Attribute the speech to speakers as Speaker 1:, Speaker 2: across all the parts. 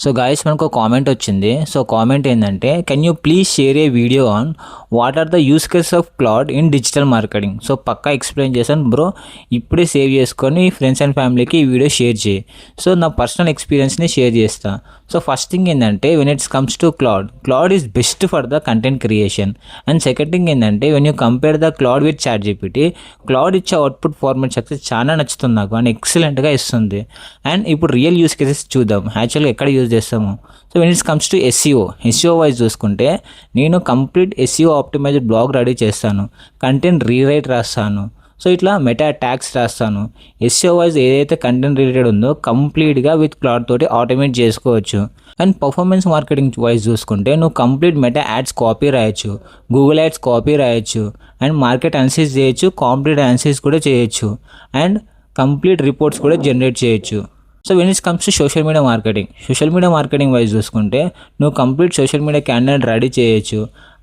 Speaker 1: So guys మనకు comment వచ్చింది. So comment ఏంటంటే, can you please share a video on what are the use cases of cloud in digital marketing. So పక్కా explain చేశాను bro, ఇప్పుడే save చేసుకొని friends and ఫ్యామిలీకి ఈ video share చేయి. సో నా పర్సనల్ ఎక్స్పీరియన్స్ని షేర్ చేస్తా. సో ఫస్ట్ థింగ్ ఏంటంటే, when it's comes to cloud is best for the content creation. And second thing ఏంటంటే, when you compare the cloud with ChatGPT, cloud ఇచ్చే output format success చాలా నచ్చుతుంది నాకు and ఎక్సలెంట్గా ఇస్తుంది. అండ్ ఇప్పుడు రియల్ యూస్ కేసెస్ చూద్దాం, యాక్చువల్గా ఎక్కడ యూజ్ చేస్తాము. So when it's comes to SEO wise చూసుకుంటే, నేను complete SEO optimised blog ready చేస్తాను, కంటెంట్ రీరైట్ రాస్తాను, సో ఇట్లా మెటా ట్యాగ్స్ రాస్తాను. ఎస్ఈఓ వైజ్ ఏదైతే కంటెంట్ రిలేటెడ్ ఉందో కంప్లీట్గా విత్ క్లౌడ్ తోటి ఆటోమేట్ చేసుకోవచ్చు. అండ్ పర్ఫార్మెన్స్ మార్కెటింగ్ వైజ్ చూసుకుంటే, నువ్వు కంప్లీట్ మెటా యాడ్స్ కాపీ రాయొచ్చు, గూగుల్ యాడ్స్ కాపీ రాయొచ్చు, అండ్ మార్కెట్ అనాలిసిస్ చేయొచ్చు, కాంప్లీట్ అనాలిసిస్ కూడా చేయొచ్చు, అండ్ కంప్లీట్ రిపోర్ట్స్ కూడా జనరేట్ చేయొచ్చు. So when it's comes to social media marketing wise చూసుకుంటే, నువ్వు complete social media candidate ready చేయొచ్చు,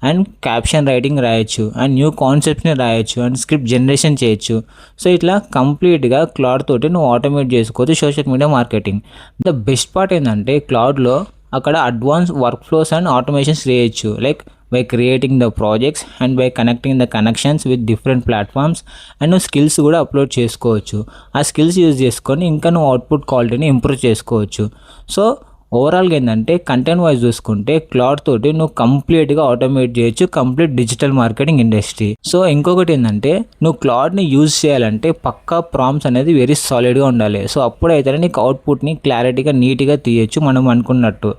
Speaker 1: అండ్ క్యాప్షన్ రైటింగ్ రాయొచ్చు, అండ్ న్యూ కాన్సెప్ట్స్ని రాయొచ్చు, అండ్ స్క్రిప్ట్ జనరేషన్ చేయొచ్చు. సో ఇట్లా కంప్లీట్గా క్లౌడ్ తోటి నువ్వు ఆటోమేట్ చేసుకోవచ్చు social media marketing. The best part ఏంటంటే, క్లౌడ్లో అక్కడ advance work flows and automations చేయొచ్చు, like by creating the projects and by connecting the connections with different platforms. And నువ్వు స్కిల్స్ కూడా అప్లోడ్ చేసుకోవచ్చు. ఆ స్కిల్స్ యూజ్ చేసుకొని ఇంకా నువ్వు అవుట్పుట్ క్వాలిటీని ఇంప్రూవ్ చేసుకోవచ్చు. సో ఓవరాల్గా ఏంటంటే, కంటెంట్ వైజ్ చూసుకుంటే క్లౌడ్ తోటి నువ్వు కంప్లీట్గా ఆటోమేట్ చేయొచ్చు complete digital marketing industry. So ఇంకొకటి ఏంటంటే, నువ్వు క్లౌడ్ని యూజ్ చేయాలంటే పక్కా ప్రాంప్ట్స్ అనేది వెరీ సాలిడ్గా ఉండాలి. సో అప్పుడైతే నీకు అవుట్పుట్ని క్లారిటీగా నీట్గా తీయచ్చు మనం అనుకున్నట్టు.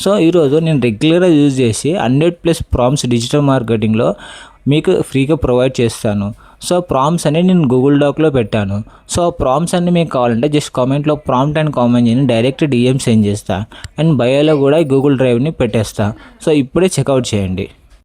Speaker 1: సో ఈరోజు నేను రెగ్యులర్గా యూజ్ చేసి 100+ ప్రాంప్ట్స్ డిజిటల్ మార్కెటింగ్లో మీకు ఫ్రీగా ప్రొవైడ్ చేస్తాను. సో ప్రాంప్ట్స్ అన్ని నేను గూగుల్ డాక్లో పెట్టాను. సో ప్రాంప్ట్స్ అన్ని మీకు కావాలంటే జస్ట్ కామెంట్లో ప్రాంప్ట్ అండ్ కామెంట్ చేయని డైరెక్ట్ DM సెండ్ చేస్తా, అండ్ బయోలో కూడా గూగుల్ డ్రైవ్ని పెట్టేస్తా. సో ఇప్పుడే చెక్అవుట్ చేయండి.